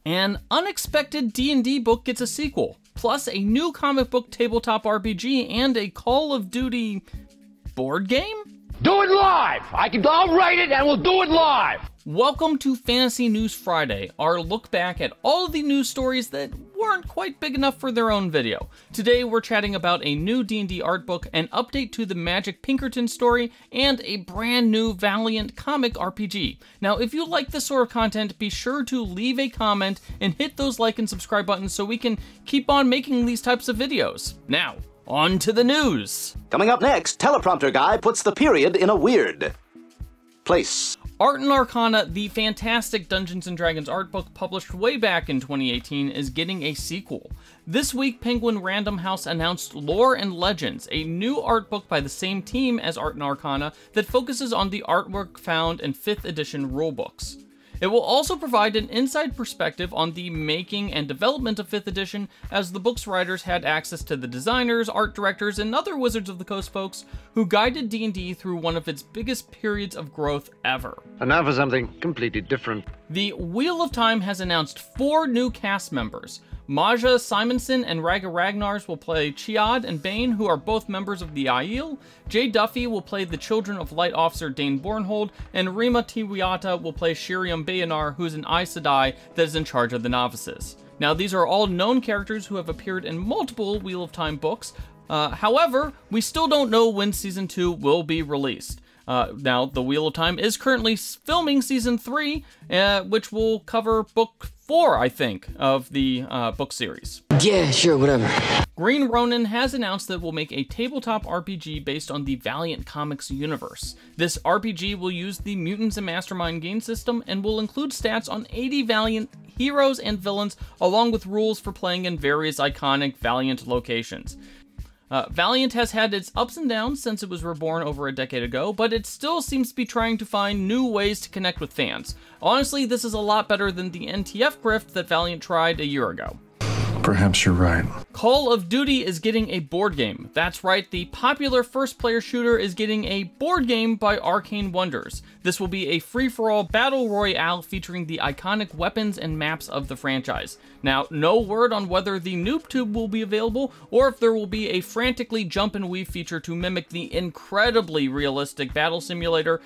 An unexpected D&D book gets a sequel, plus a new comic book tabletop RPG and a Call of Duty board game? Do it live! I'll write it and we'll do it live! Welcome to Fantasy News Friday, our look back at all the news stories that weren't quite big enough for their own video. Today we're chatting about a new D&D art book, an update to the Magic Pinkerton story, and a brand new Valiant comic RPG. Now if you like this sort of content, be sure to leave a comment and hit those like and subscribe buttons so we can keep on making these types of videos. Now, on to the news! Coming up next, teleprompter guy puts the period in a weird place. Art and Arcana, the fantastic Dungeons & Dragons art book published way back in 2018, is getting a sequel. This week, Penguin Random House announced Lore and Legends, a new art book by the same team as Art and Arcana that focuses on the artwork found in 5th edition rulebooks. It will also provide an inside perspective on the making and development of 5th edition, as the book's writers had access to the designers, art directors, and other Wizards of the Coast folks who guided D&D through one of its biggest periods of growth ever. And now for something completely different. The Wheel of Time has announced 4 new cast members. Maja Simonson and Raga Ragnars will play Chiad and Bane, who are both members of the Aiel. Jay Duffy will play the Children of Light officer Dane Bornhold, and Rima Tiwiata will play Shiriam Bayanar, who's an Aes Sedai that is in charge of the novices. Now, these are all known characters who have appeared in multiple Wheel of Time books. However, we still don't know when Season 2 will be released. Now, the Wheel of Time is currently filming Season 3, which will cover Book 4, I think, of the book series. Yeah, sure, whatever. Green Ronin has announced that it will make a tabletop RPG based on the Valiant Comics universe. This RPG will use the Mutants and Mastermind game system and will include stats on 80 Valiant heroes and villains, along with rules for playing in various iconic Valiant locations. Valiant has had its ups and downs since it was reborn over a decade ago, but it still seems to be trying to find new ways to connect with fans. Honestly, this is a lot better than the NTF grift that Valiant tried a year ago. Perhaps you're right. Call of Duty is getting a board game. That's right, the popular first-player shooter is getting a board game by Arcane Wonders. This will be a free-for-all battle royale featuring the iconic weapons and maps of the franchise. Now, no word on whether the Noob Tube will be available, or if there will be a frantically jump and weave feature to mimic the incredibly realistic battle simulator.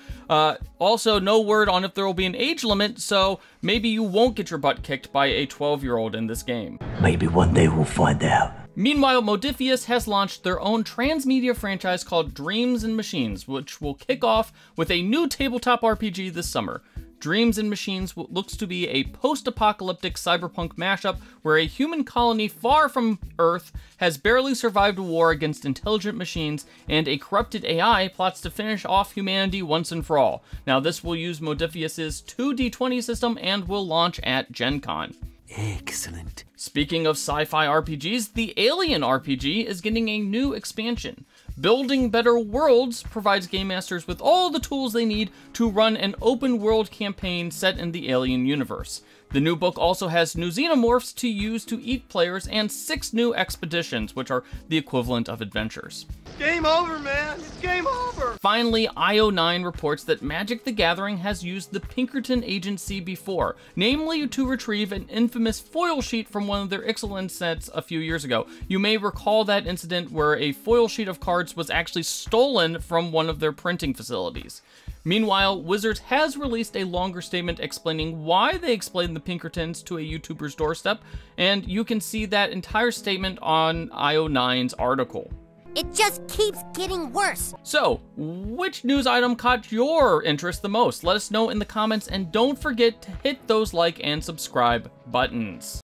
Also, no word on if there will be an age limit, so maybe you won't get your butt kicked by a 12-year-old in this game. Maybe one day we'll find out. Meanwhile, Modiphius has launched their own transmedia franchise called Dreams and Machines, which will kick off with a new tabletop RPG this summer. Dreams and Machines looks to be a post-apocalyptic cyberpunk mashup where a human colony far from Earth has barely survived a war against intelligent machines, and a corrupted AI plots to finish off humanity once and for all. Now, this will use Modiphius' 2D20 system and will launch at Gen Con. Excellent. Speaking of sci-fi RPGs, the Alien RPG is getting a new expansion. Building Better Worlds provides game masters with all the tools they need to run an open-world campaign set in the Alien universe. The new book also has new xenomorphs to use to eat players and 6 new expeditions, which are the equivalent of adventures. Game over, man! It's game over! Finally, IO9 reports that Magic the Gathering has used the Pinkerton agency before, namely to retrieve an infamous foil sheet from one of their excellent sets a few years ago. You may recall that incident where a foil sheet of cards was actually stolen from one of their printing facilities. Meanwhile, Wizards has released a longer statement explaining why they explained the Pinkertons to a YouTuber's doorstep, and you can see that entire statement on IO9's article. It just keeps getting worse. So, which news item caught your interest the most? Let us know in the comments, and don't forget to hit those like and subscribe buttons.